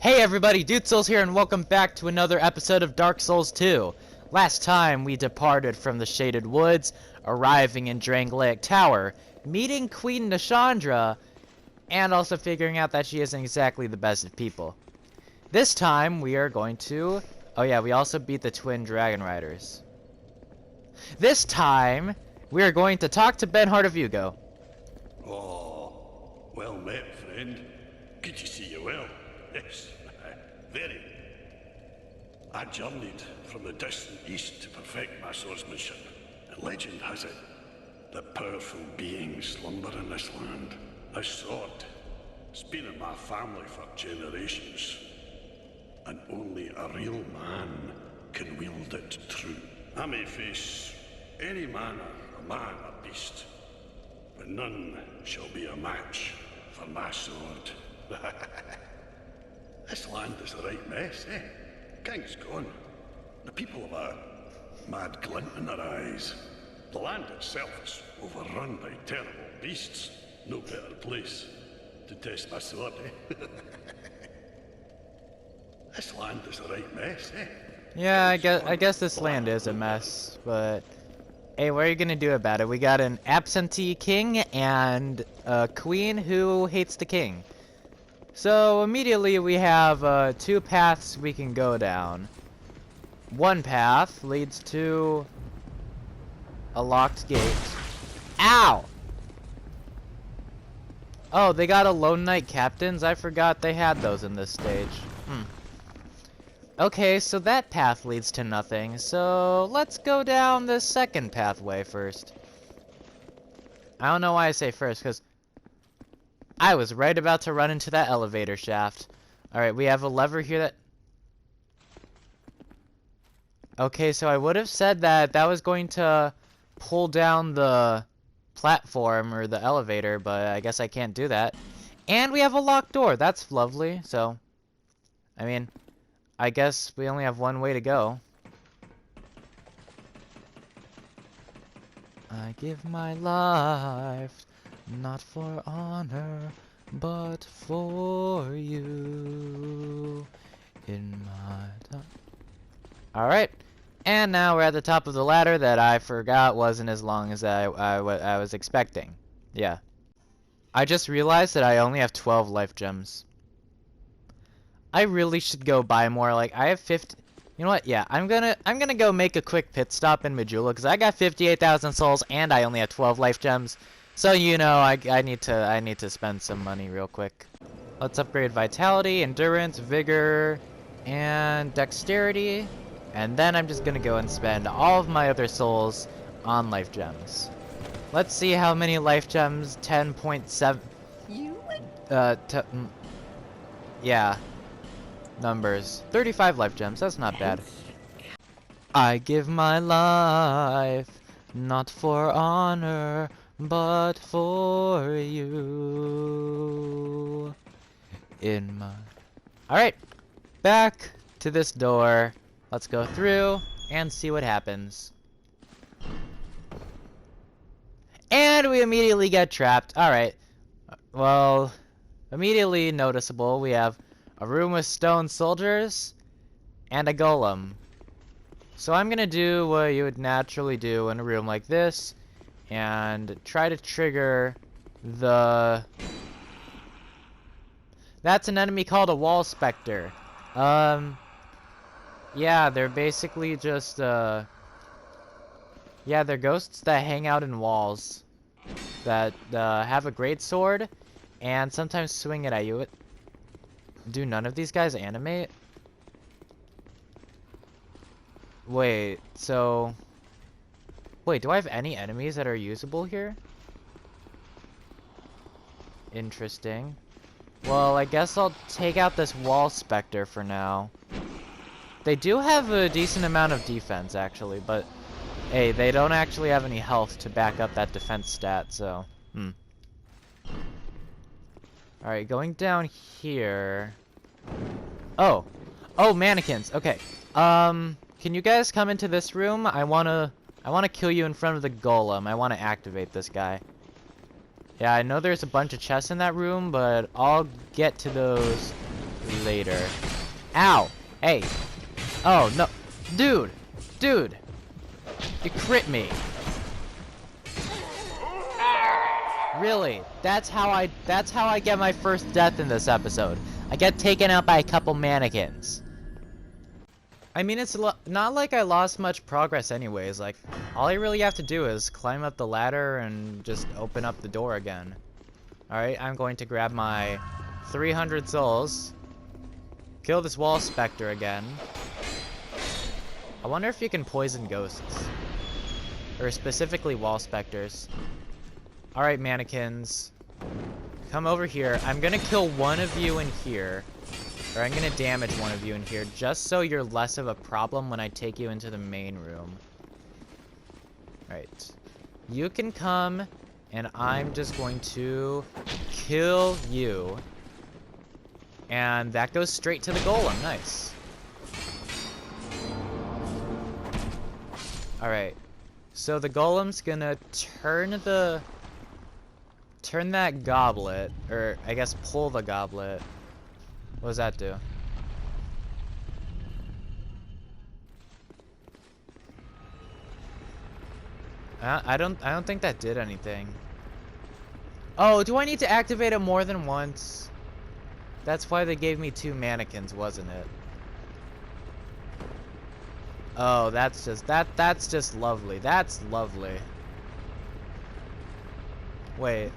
Hey everybody, Dude Souls here, and welcome back to another episode of Dark Souls 2. Last time we departed from the Shaded Woods, arriving in Drangleic Tower, meeting Queen Nashandra, and also figuring out that she isn't exactly the best of people. This time we are going to... Oh yeah, we also beat the twin dragon riders. This time we are going to talk to Ben Heart of Hugo. Oh, well met, friend. Good to see you well. Yes, very. I journeyed from the distant east to perfect my swordsmanship. And legend has it that powerful beings slumber in this land. This sword, it's been in my family for generations. And only a real man can wield it true. I may face any manner of man or beast, but none shall be a match for my sword. This land is a right mess, eh? King's gone. The people have a mad glint in their eyes. The land itself is overrun by terrible beasts. No better place to test my sword, eh? This land is a right mess, eh? Yeah, I guess this land is a mess, but hey, what are you gonna do about it? We got an absentee king and a queen who hates the king. So immediately we have two paths we can go down. One path leads to a locked gate. Ow! Oh, they got a Lone Knight Captains? I forgot they had those in this stage. Okay, so that path leads to nothing, so let's go down the second pathway first. I don't know why I say first, because I was right about to run into that elevator shaft. Alright, we have a lever here that... Okay, so I would have said that that was going to pull down the platform or the elevator, but I guess I can't do that. And we have a locked door. That's lovely, so... I mean... I guess we only have one way to go. I give my life, not for honor, but for you. In my time. Alright. And now we're at the top of the ladder that I forgot wasn't as long as I was expecting. Yeah. I just realized that I only have 12 life gems. I really should go buy more. Like, I have 50. You know what? Yeah, I'm gonna go make a quick pit stop in Majula because I got 58,000 souls and I only have 12 life gems. So you know, I need to spend some money real quick. Let's upgrade vitality, endurance, vigor, and dexterity, and then I'm just gonna go and spend all of my other souls on life gems. Let's see how many life gems. 10.7. Yeah. Numbers. 35 life gems, that's not bad. I give my life, not for honor, but for you. In my... Alright, back to this door. Let's go through and see what happens. And we immediately get trapped. Alright, well, immediately noticeable, we have a room with stone soldiers, and a golem. So I'm gonna do what you would naturally do in a room like this, and try to trigger the... That's an enemy called a wall specter. Yeah, they're basically just, yeah, they're ghosts that hang out in walls, that have a great sword, and sometimes swing it at you. Do none of these guys animate? Wait, so... Wait, do I have any enemies that are usable here? Interesting. Well, I guess I'll take out this wall specter for now. They do have a decent amount of defense, actually, but... Hey, they don't actually have any health to back up that defense stat, so... Alright, going down here... Oh! Oh, mannequins! Okay. Can you guys come into this room? I wanna kill you in front of the golem. I wanna activate this guy. Yeah, I know there's a bunch of chests in that room, but I'll get to those later. Ow! Hey! Oh, no! Dude! Dude! You crit me! Really? That's how I get my first death in this episode. I get taken out by a couple mannequins. I mean, it's not like I lost much progress anyways. Like, all I really have to do is climb up the ladder and just open up the door again. Alright, I'm going to grab my 300 souls. Kill this wall specter again. I wonder if you can poison ghosts. Or specifically wall specters. Alright, mannequins. Come over here. I'm gonna kill one of you in here. Or I'm gonna damage one of you in here, just so you're less of a problem when I take you into the main room. Right. You can come, and I'm just going to kill you. And that goes straight to the golem. Nice. Alright. So the golem's gonna turn that goblet, or I guess pull the goblet. What does that do? I don't think that did anything. Oh, do I need to activate it more than once? That's why they gave me 2 mannequins, wasn't it? Oh, that's just lovely. That's lovely. Wait.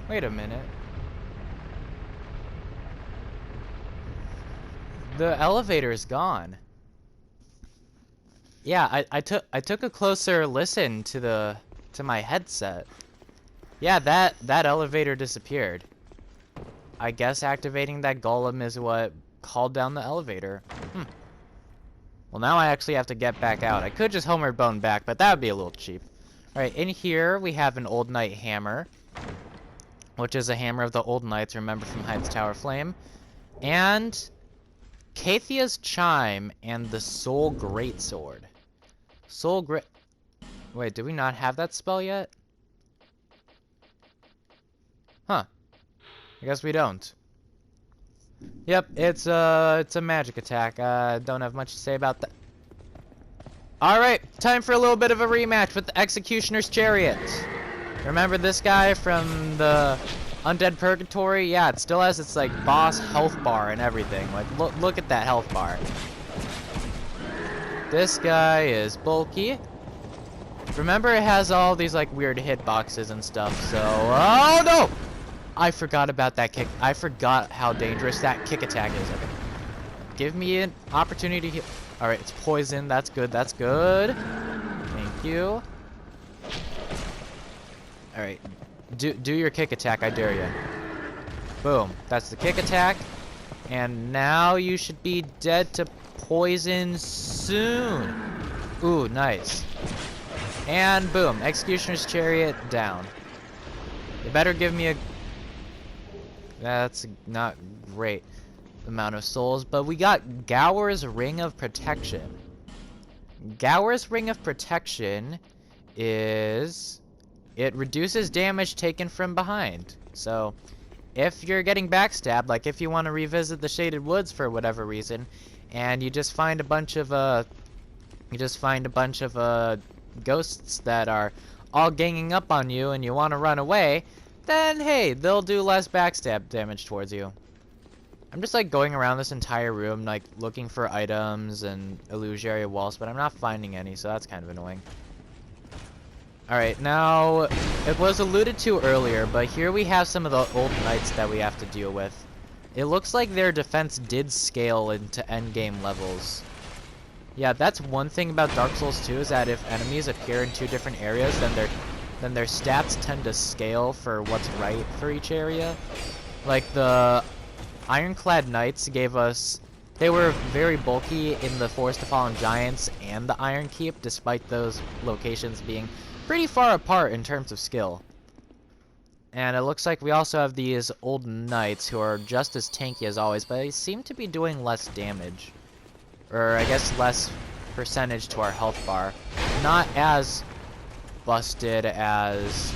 Wait a minute. The elevator's gone. Yeah, I took a closer listen to my headset. Yeah, that elevator disappeared. I guess activating that golem is what called down the elevator. Well, now I actually have to get back out. I could just Homer Bone back, but that would be a little cheap. Alright, in here we have an Old Knight hammer, which is a hammer of the Old Knights, remember from Heights Tower Flame. And Kathia's Chime and the Soul Greatsword. Wait, do we not have that spell yet? Huh. I guess we don't. Yep, it's a magic attack. Don't have much to say about that. Alright, time for a little bit of a rematch with the Executioner's Chariot. Remember this guy from the Undead Purgatory? Yeah, it still has its, like, boss health bar and everything. Like, look at that health bar. This guy is bulky. Remember, it has all these, like, weird hitboxes and stuff, so... Oh, no! I forgot about that kick. I forgot how dangerous that kick attack is. Okay. Give me an opportunity to heal. Alright, it's poison. That's good. That's good. Thank you. Alright. Do your kick attack, I dare you. Boom. That's the kick attack. And now you should be dead to poison soon. Ooh, nice. And boom. Executioner's Chariot down. You better give me a... That's not great amount of souls, but we got Gower's Ring of Protection. Gower's Ring of Protection is... It reduces damage taken from behind. So, if you're getting backstabbed, like if you want to revisit the Shaded Woods for whatever reason, and you just find a bunch of ghosts that are all ganging up on you and you want to run away, then hey, they'll do less backstab damage towards you. I'm just like going around this entire room like looking for items and illusory walls, but I'm not finding any, so that's kind of annoying. Alright, now it was alluded to earlier, but here we have some of the old knights that we have to deal with. It looks like their defense did scale into endgame levels. Yeah, that's one thing about Dark Souls 2 is that if enemies appear in 2 different areas, then their stats tend to scale for what's right for each area. Like the Ironclad Knights gave us... They were very bulky in the Forest of Fallen Giants and the Iron Keep, despite those locations being pretty far apart in terms of skill. And it looks like we also have these old knights who are just as tanky as always, but they seem to be doing less damage. Or I guess less percentage to our health bar. Not as busted as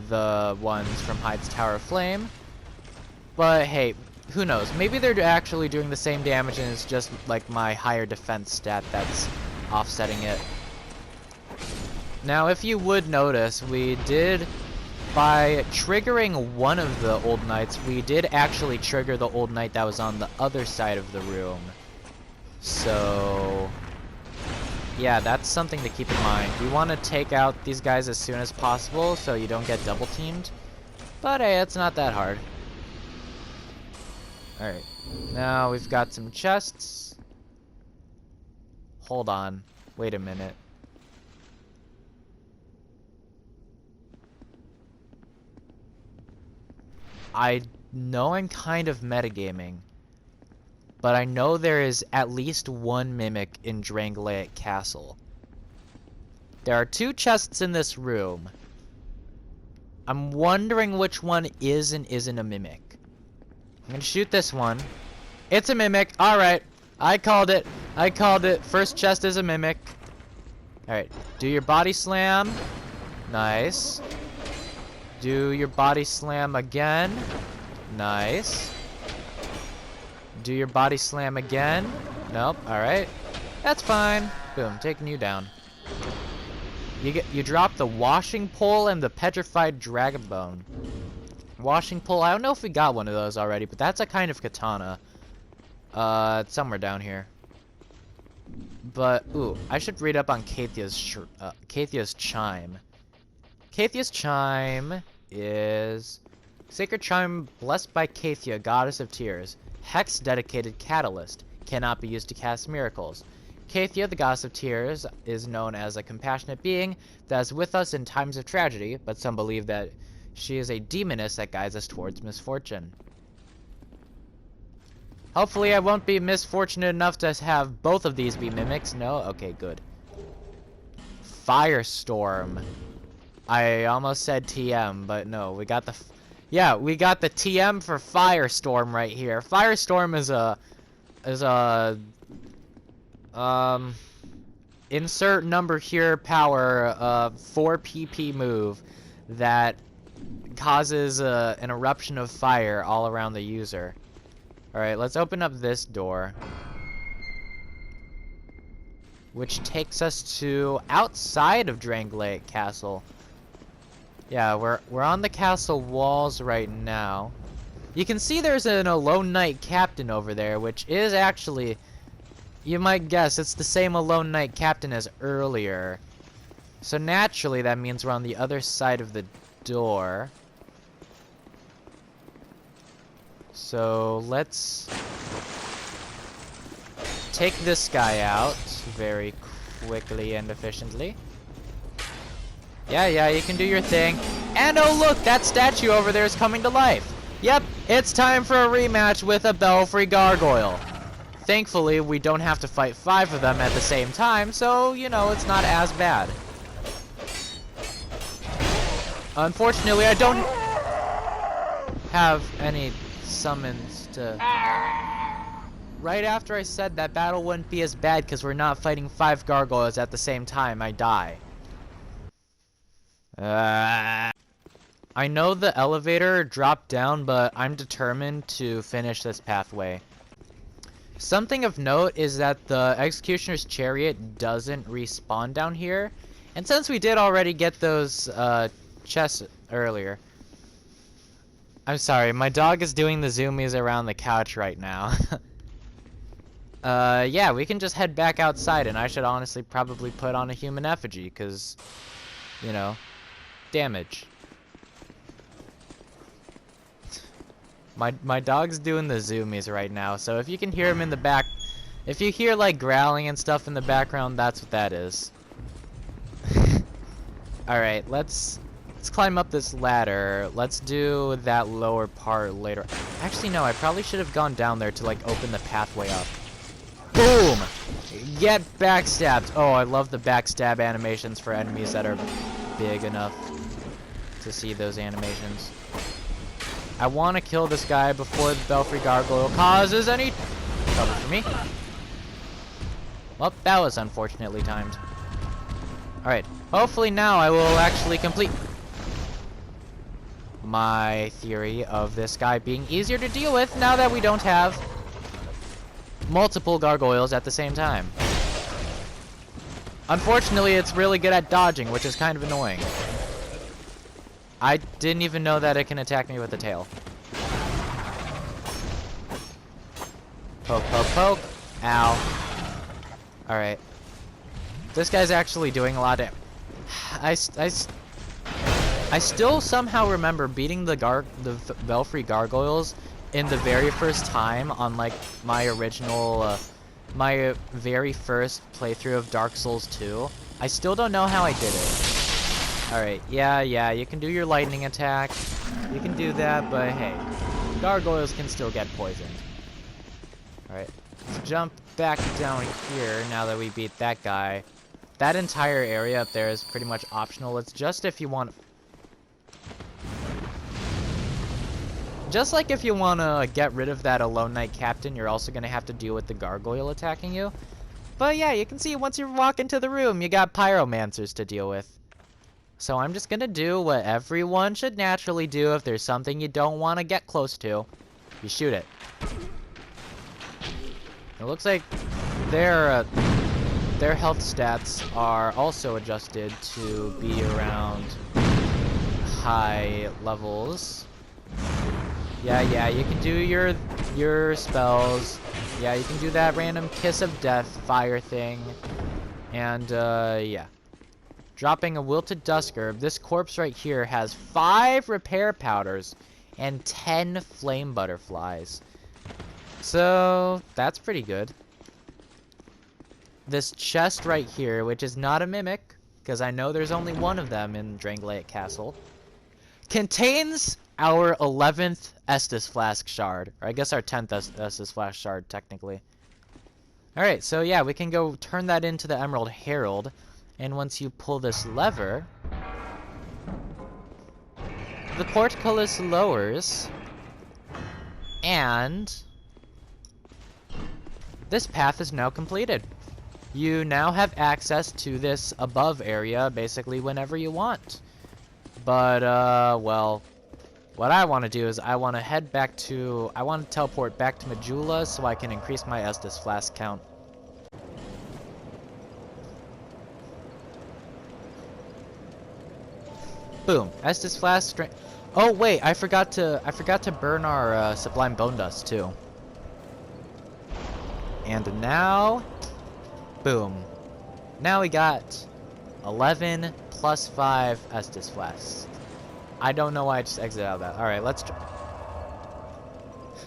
the ones from Hyde's Tower of Flame, but hey, who knows? Maybe they're actually doing the same damage and it's just like my higher defense stat that's offsetting it. Now, if you would notice, we did, by triggering one of the old knights, we did actually trigger the old knight that was on the other side of the room. So yeah, that's something to keep in mind. We want to take out these guys as soon as possible so you don't get double teamed. But hey, it's not that hard. Alright, now we've got some chests. Hold on, wait a minute. I know I'm kind of metagaming, but I know there is at least one mimic in Drangleic Castle. There are 2 chests in this room. I'm wondering which one is and isn't a mimic. I'm gonna shoot this one. It's a mimic. Alright. I called it. I called it. First chest is a mimic. Alright. Do your body slam. Nice. Do your body slam again. Nice. Do your body slam again. Nope. Alright. That's fine. Boom. Taking you down. You drop the washing pole and the petrified dragon bone. Washing pole. I don't know if we got one of those already, but that's a kind of katana. It's somewhere down here. But ooh, I should read up on Kathia's chime. Kathia's chime is sacred chime blessed by Kathia, goddess of tears. Hex dedicated catalyst. Cannot be used to cast miracles. Kathia, the goddess of tears, is known as a compassionate being that is with us in times of tragedy, but some believe that she is a demoness that guides us towards misfortune. Hopefully I won't be misfortunate enough to have both of these be mimics. No? Okay, good. Firestorm. I almost said TM, but no, we got the... yeah, we got the TM for Firestorm right here. Firestorm is a... insert number here power 4 PP move that causes an eruption of fire all around the user. Alright, let's open up this door, which takes us to outside of Drangleic Castle. Yeah, we're on the castle walls right now. You can see there's an Alone Knight captain over there, which is actually, you might guess, it's the same Alone Knight captain as earlier. So naturally that means we're on the other side of the door. So let's take this guy out very quickly and efficiently. Yeah, you can do your thing. And oh look, that statue over there is coming to life. Yep, it's time for a rematch with a Belfry Gargoyle. Thankfully, we don't have to fight 5 of them at the same time, so, you know, it's not as bad. Unfortunately, I don't have any summons to... Right after I said that battle wouldn't be as bad because we're not fighting 5 gargoyles at the same time, I die. I know the elevator dropped down, but I'm determined to finish this pathway. Something of note is that the Executioner's Chariot doesn't respawn down here. And since we did already get those chests earlier... I'm sorry, my dog is doing the zoomies around the couch right now. Yeah, we can just head back outside, and I should honestly probably put on a human effigy, because, you know, damage. My dog's doing the zoomies right now, so if you can hear him in the back, if you hear like growling and stuff in the background, that's what that is. Alright, let's climb up this ladder. Let's do that lower part later. Actually, no, I probably should have gone down there to like open the pathway up. Boom! Get backstabbed! Oh, I love the backstab animations for enemies that are big enough to see those animations. I want to kill this guy before the Belfry Gargoyle causes any trouble for me. Well, that was unfortunately timed. Alright, hopefully now I will actually complete my theory of this guy being easier to deal with now that we don't have multiple gargoyles at the same time. Unfortunately, it's really good at dodging, which is kind of annoying. I didn't even know that it can attack me with the tail. Poke, poke, poke. Ow. Alright. This guy's actually doing a lot of... I still somehow remember beating the Belfry Gargoyles in the very first time on, like, my original, my very first playthrough of Dark Souls 2. I still don't know how I did it. Alright, yeah, you can do your lightning attack. You can do that, but hey, gargoyles can still get poisoned. Alright, let's jump back down here now that we beat that guy. That entire area up there is pretty much optional. It's just if you want... Just like if you want to get rid of that Alone Knight Captain, you're also going to have to deal with the gargoyle attacking you. But yeah, you can see once you walk into the room, you got pyromancers to deal with. So I'm just going to do what everyone should naturally do if there's something you don't want to get close to. You shoot it. It looks like their health stats are also adjusted to be around high levels. Yeah, you can do your spells. Yeah, you can do that random Kiss of Death fire thing. And, yeah. Dropping a Wilted Dusker. This corpse right here has 5 repair powders and 10 flame butterflies. So, that's pretty good. This chest right here, which is not a mimic, because I know there's only one of them in Drangleic Castle, contains our 11th Estus Flask Shard. Or I guess our 10th Estus Flask Shard, technically. Alright, so yeah, we can go turn that into the Emerald Herald. And once you pull this lever, the portcullis lowers. And this path is now completed. You now have access to this above area basically whenever you want. But, well, what I want to do is I want to teleport back to Majula so I can increase my Estus Flask count. Boom. Estus Flask strength. Oh wait, I forgot to burn our Sublime Bone Dust too. And now, boom. Now we got 11 plus 5 Estus Flasks. I don't know why I just exited out of that. Alright, let's try.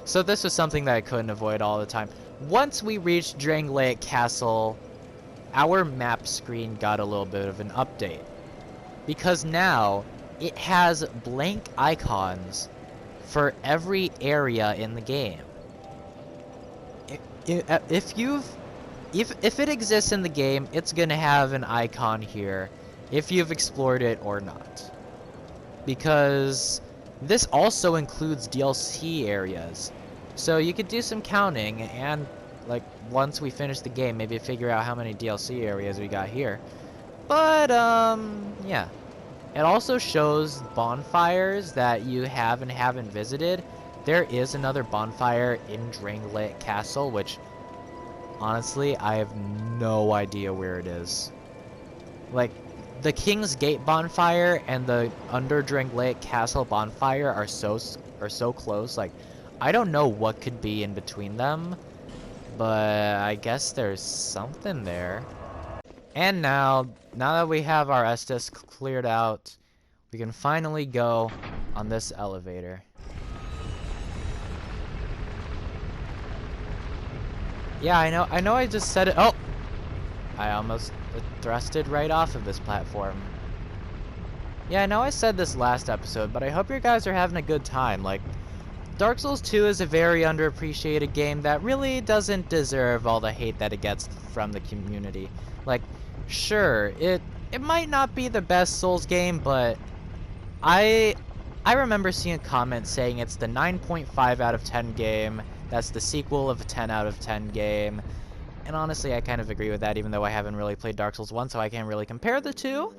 So this was something that I couldn't avoid all the time. Once we reached Drangleic Castle, our map screen got a little bit of an update. Because now, it has blank icons for every area in the game. If it exists in the game, it's gonna have an icon here, if you've explored it or not. Because this also includes DLC areas. So you could do some counting and, like, once we finish the game, maybe figure out how many DLC areas we got here. But, yeah. It also shows bonfires that you have and haven't visited. There is another bonfire in Drangleic Castle, which, honestly, I have no idea where it is. Like, the King's Gate bonfire and the Under Drangleic Castle bonfire are so close. Like, I don't know what could be in between them, but I guess there's something there. And now that we have our Estus cleared out, we can finally go on this elevator. Yeah, I know I just said it. Oh! I almost thrusted right off of this platform. Yeah, I know I said this last episode, but I hope you guys are having a good time. Like, Dark Souls 2 is a very underappreciated game that really doesn't deserve all the hate that it gets from the community. Like, sure, it might not be the best Souls game, but I remember seeing a comment saying it's the 9.5 out of 10 game, that's the sequel of a 10 out of 10 game, And honestly, I kind of agree with that, even though I haven't really played Dark Souls 1, so I can't really compare the two.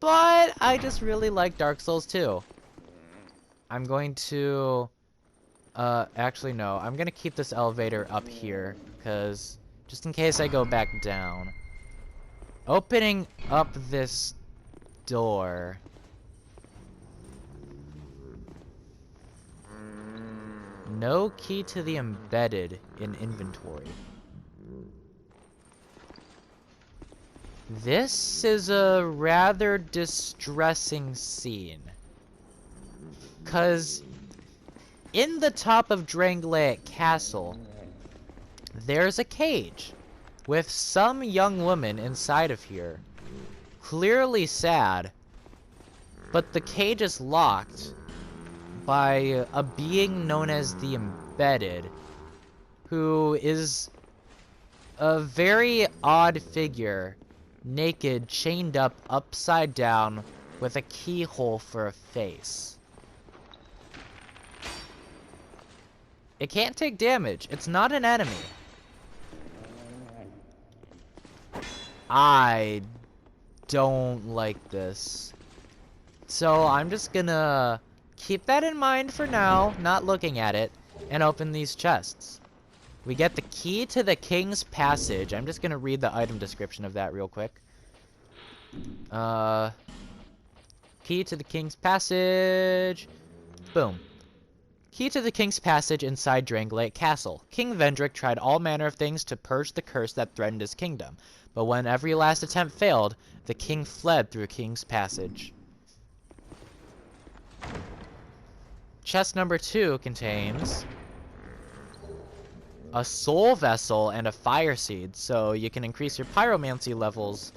But I just really like Dark Souls 2. I'm going to... actually, no. I'm going to keep this elevator up here, because just in case I go back down. Opening up this door. No key to the embedded in inventory. This is a rather distressing scene. 'Cause in the top of Drangleic Castle, there's a cage with some young woman inside of here. Clearly sad, but the cage is locked by a being known as the Embedded, who is a very odd figure, naked, chained up, upside down, with a keyhole for a face. It can't take damage. It's not an enemy. I don't like this. So I'm just gonna keep that in mind for now, not looking at it, and open these chests. We get the key to the King's Passage. I'm just gonna read the item description of that real quick. Key to the King's Passage. Boom. Key to the King's Passage inside Drangleic Castle. King Vendrick tried all manner of things to purge the curse that threatened his kingdom, but when every last attempt failed, the king fled through King's Passage. Chest number 2 contains a soul vessel and a fire seed, so you can increase your pyromancy levels.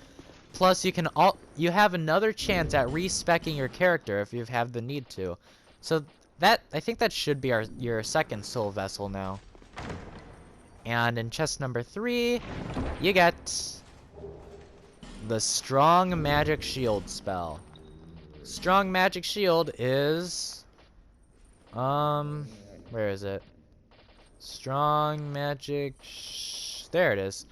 Plus, you have another chance at respecking your character if you have the need to. So I think that should be your second soul vessel now. And in chest number 3, you get the Strong Magic Shield spell. Strong Magic Shield is where is it? Strong Magic there it is.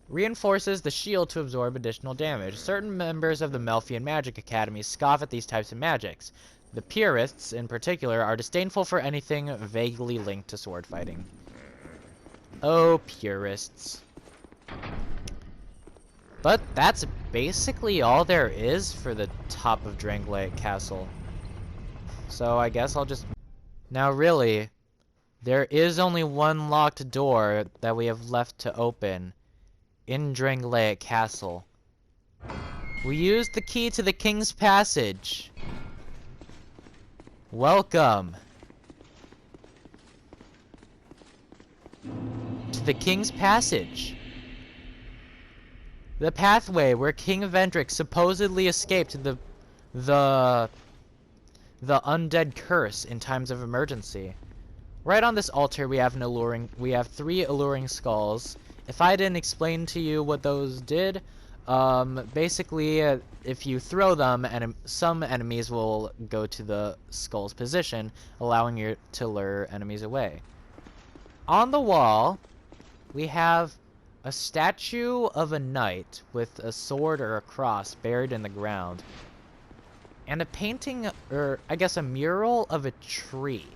Reinforces the shield to absorb additional damage. Certain members of the Melfian Magic Academy scoff at these types of magics. The purists, in particular, are disdainful for anything vaguely linked to sword fighting. Oh, purists. But that's basically all there is for the top of Drangleic Castle. So I guess I'll just... Now really, there is only one locked door that we have left to open in Drangleic Castle. We used the key to the King's Passage. Welcome to the King's Passage. The pathway where King Vendrick supposedly escaped the undead curse in times of emergency. Right on this altar we have 3 alluring skulls. If I didn't explain to you what those did, basically, if you throw them, some enemies will go to the skull's position, allowing you to lure enemies away. On the wall, we have a statue of a knight with a sword or a cross buried in the ground, and a painting, or I guess a mural of a tree.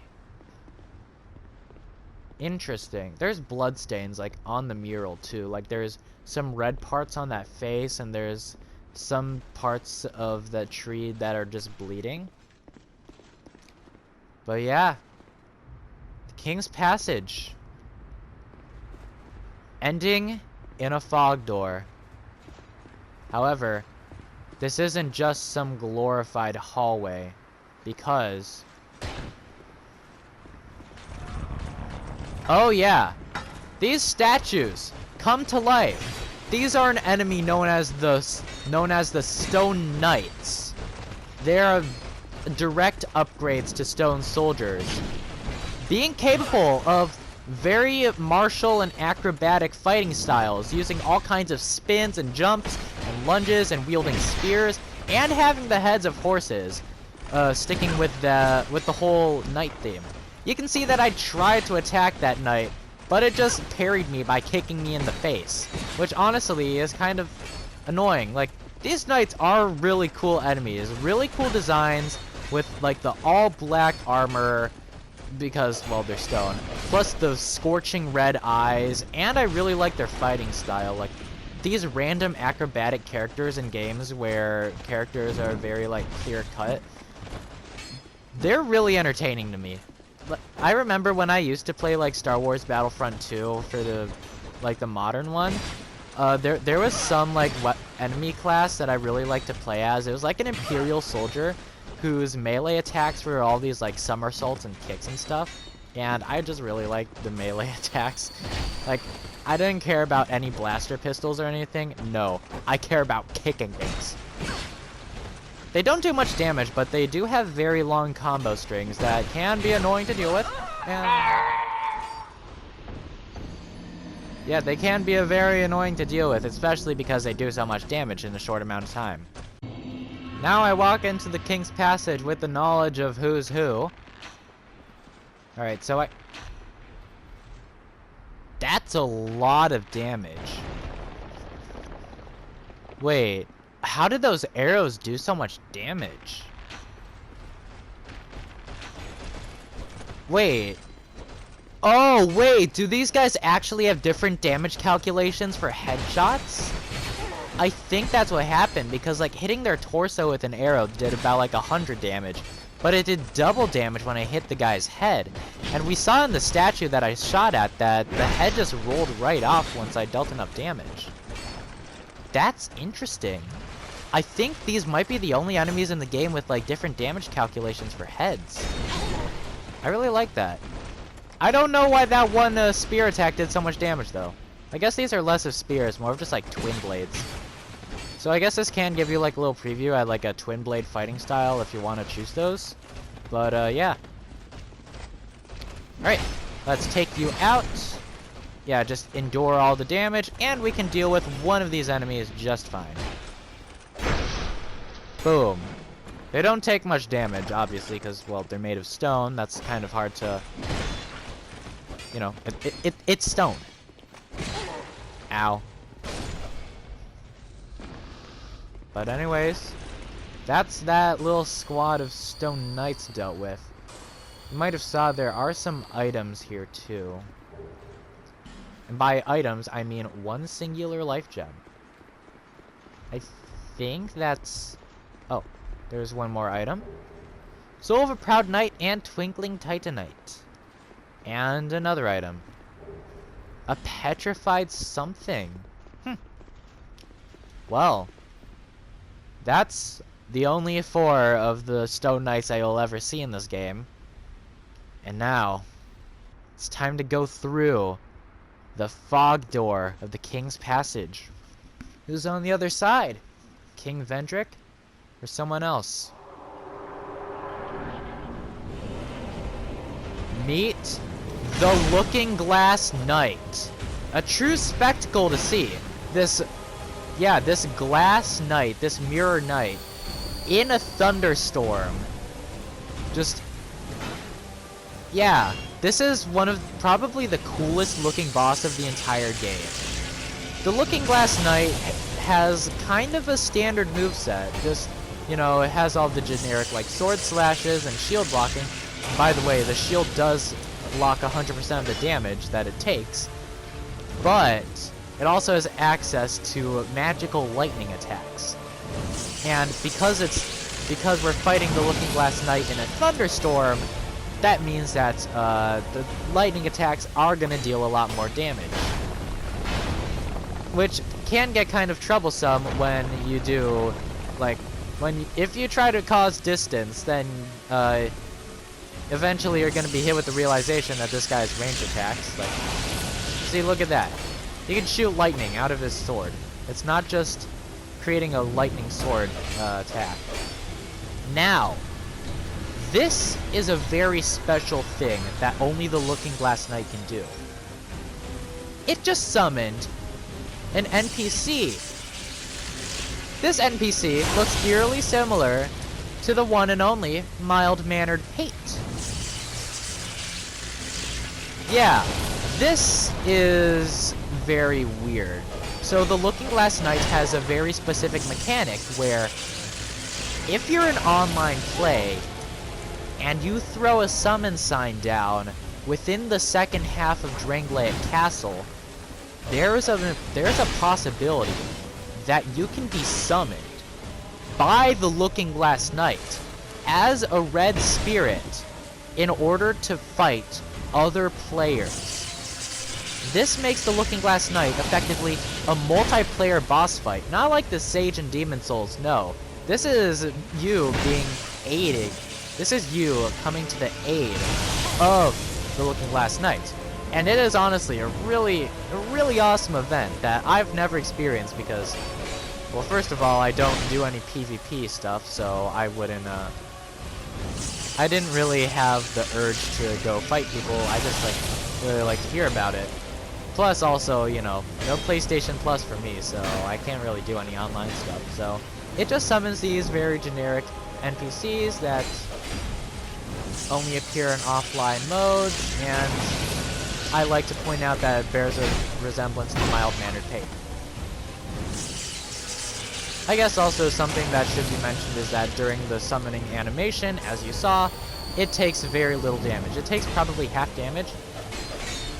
Interesting. There's bloodstains, like, on the mural, too. Like, there's some red parts on that face, and there's some parts of the tree that are just bleeding. But yeah. The King's Passage. Ending in a fog door. However, this isn't just some glorified hallway, because... Oh yeah, these statues come to life. These are an enemy known as the Stone Knights. They are direct upgrades to stone soldiers, being capable of very martial and acrobatic fighting styles, using all kinds of spins and jumps and lunges, and wielding spears, and having the heads of horses, sticking with the whole knight theme. You can see that I tried to attack that knight, but it just parried me by kicking me in the face, which honestly is kind of annoying. Like, these knights are really cool enemies, really cool designs with like the all black armor because, well, they're stone, plus the scorching red eyes, and I really like their fighting style. Like, these random acrobatic characters in games where characters are very like clear cut, they're really entertaining to me. I remember when I used to play like Star Wars Battlefront 2 for the modern one. There was some like enemy class that I really liked to play as. It was like an Imperial soldier whose melee attacks were all these like somersaults and kicks and stuff. And I just really liked the melee attacks. Like, I didn't care about any blaster pistols or anything. No, I care about kicking things. They don't do much damage, but they do have very long combo strings that can be annoying to deal with. And yeah, they can be very annoying to deal with, especially because they do so much damage in a short amount of time. Now I walk into the King's Passage with the knowledge of who's who. Alright, so that's a lot of damage. Wait, how did those arrows do so much damage? Wait. Oh, wait, do these guys actually have different damage calculations for headshots? I think that's what happened, because like hitting their torso with an arrow did about like 100 damage, but it did double damage when I hit the guy's head. And we saw in the statue that I shot at that the head just rolled right off once I dealt enough damage. That's interesting. I think these might be the only enemies in the game with like different damage calculations for heads. I really like that. I don't know why that one spear attack did so much damage though. I guess these are less of spears, more of just like twin blades. So I guess this can give you like a little preview at like a twin blade fighting style if you want to choose those. But yeah. Alright, let's take you out. Yeah, just endure all the damage, and we can deal with one of these enemies just fine. Boom. They don't take much damage, obviously, because, well, they're made of stone. That's kind of hard to... You know, it's stone. Ow. But anyways, that's that little squad of stone knights dealt with. You might have saw there are some items here too. And by items, I mean one singular life gem. I think that's... Oh, there's one more item. Soul of a Proud Knight and Twinkling Titanite. And another item. A petrified something. Well, that's the only 4 of the stone knights I will ever see in this game. And now, it's time to go through the fog door of the King's Passage. Who's on the other side? King Vendrick? Or someone else? Meet the Looking Glass Knight. A true spectacle to see. This glass knight, this mirror knight, in a thunderstorm. Just, yeah, this is one of probably the coolest looking boss of the entire game. The Looking Glass Knight has kind of a standard moveset. Just, you know, it has all the generic like sword slashes and shield blocking. By the way, the shield does block 100% of the damage that it takes, but it also has access to magical lightning attacks. And because we're fighting the Looking Glass Knight in a thunderstorm, that means that the lightning attacks are going to deal a lot more damage. Which can get kind of troublesome when you do, like, if you try to cause distance, then eventually you're going to be hit with the realization that this guy's range attacks. Like, see, look at that. He can shoot lightning out of his sword. It's not just creating a lightning sword attack. Now, this is a very special thing that only the Looking Glass Knight can do. It just summoned an NPC. This NPC looks eerily similar to the one and only Mild-Mannered Pate. Yeah, this is very weird. So the Looking Glass Knight has a very specific mechanic where if you're in online play and you throw a summon sign down within the second half of Drangleic Castle, there's a possibility that you can be summoned by the Looking Glass Knight as a red spirit in order to fight other players. This makes the Looking Glass Knight effectively a multiplayer boss fight. Not like the Sage and Demon Souls, no. This is you being aided. This is you coming to the aid of the Looking Glass Knight. And it is honestly a really awesome event that I've never experienced because, well, first of all, I don't do any PvP stuff, so I didn't really have the urge to go fight people. I just really like to hear about it. Plus, also, you know, no PlayStation Plus for me, so I can't really do any online stuff. So it just summons these very generic NPCs that only appear in offline mode, and I like to point out that it bears a resemblance to mild-mannered pig. I guess also something that should be mentioned is that during the summoning animation, as you saw, it takes very little damage. It takes probably half damage.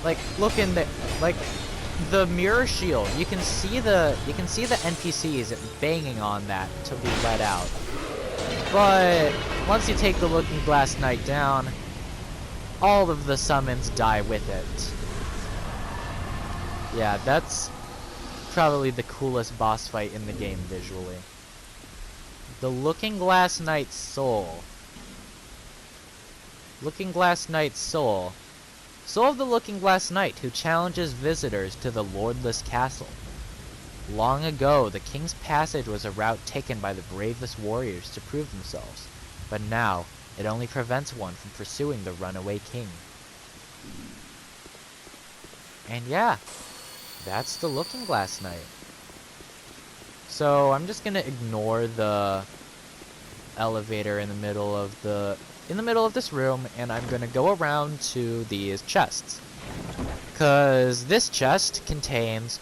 Like, look in the, like, the mirror shield. You can see the NPCs banging on that to be let out. But once you take the Looking Glass Knight down, all of the summons die with it. Yeah, that's probably the coolest boss fight in the game visually. The Looking Glass Knight's Soul. Looking Glass Knight's Soul. Soul of the Looking Glass Knight who challenges visitors to the Lordless Castle. Long ago, the King's Passage was a route taken by the bravest warriors to prove themselves, but now it only prevents one from pursuing the runaway king. And yeah, that's the Looking Glass Knight. So I'm just gonna ignore the elevator in the middle of this room, and I'm gonna go around to these chests, cause this chest contains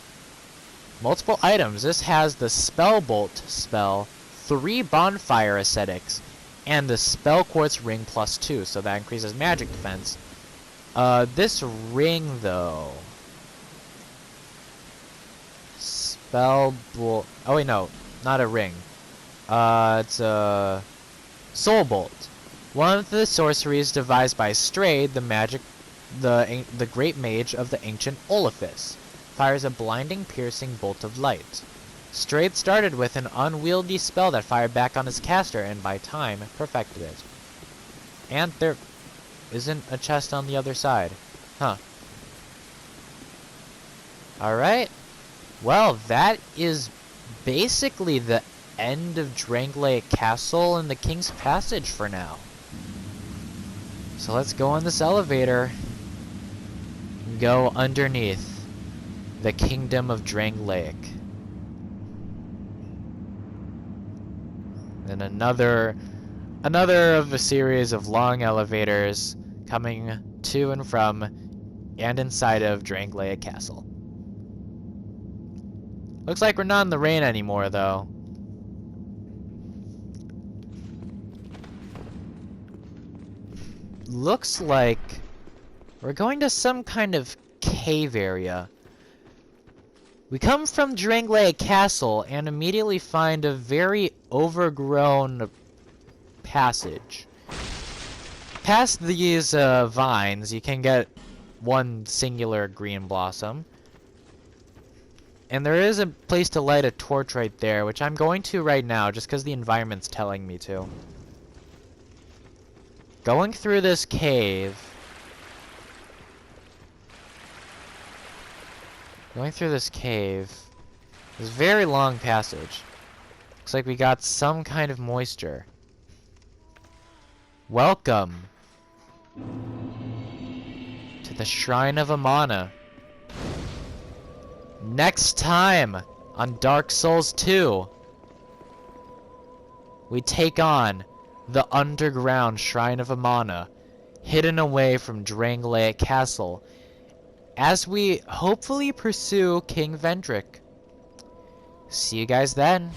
multiple items. This has the Spellbolt spell, 3 bonfire ascetics, and the Spell Quartz ring +2, so that increases magic defense. This ring though, Spellbolt. Oh wait, no, not a ring. It's a Soul Bolt. One of the sorceries devised by Strayed, the great mage of the ancient Olafus, fires a blinding, piercing bolt of light. Strayed started with an unwieldy spell that fired back on his caster, and by time, perfected it. And there isn't a chest on the other side. Huh. Alright. Well, that is basically the end of Drangleic Castle and the King's Passage for now. So let's go on this elevator and go underneath the Kingdom of Drangleic. And another of a series of long elevators coming to and from and inside of Drangleic Castle. Looks like we're not in the rain anymore, though. Looks like we're going to some kind of cave area. We come from Drangleic Castle and immediately find a very overgrown passage. Past these vines, you can get one singular green blossom. And there is a place to light a torch right there, which I'm going to right now just because the environment's telling me to. Going through this cave. This very long passage. Looks like we got some kind of moisture. Welcome to the Shrine of Amana. Next time on Dark Souls 2, we take on the underground Shrine of Amana, hidden away from Drangleic Castle, as we hopefully pursue King Vendrick. See you guys then.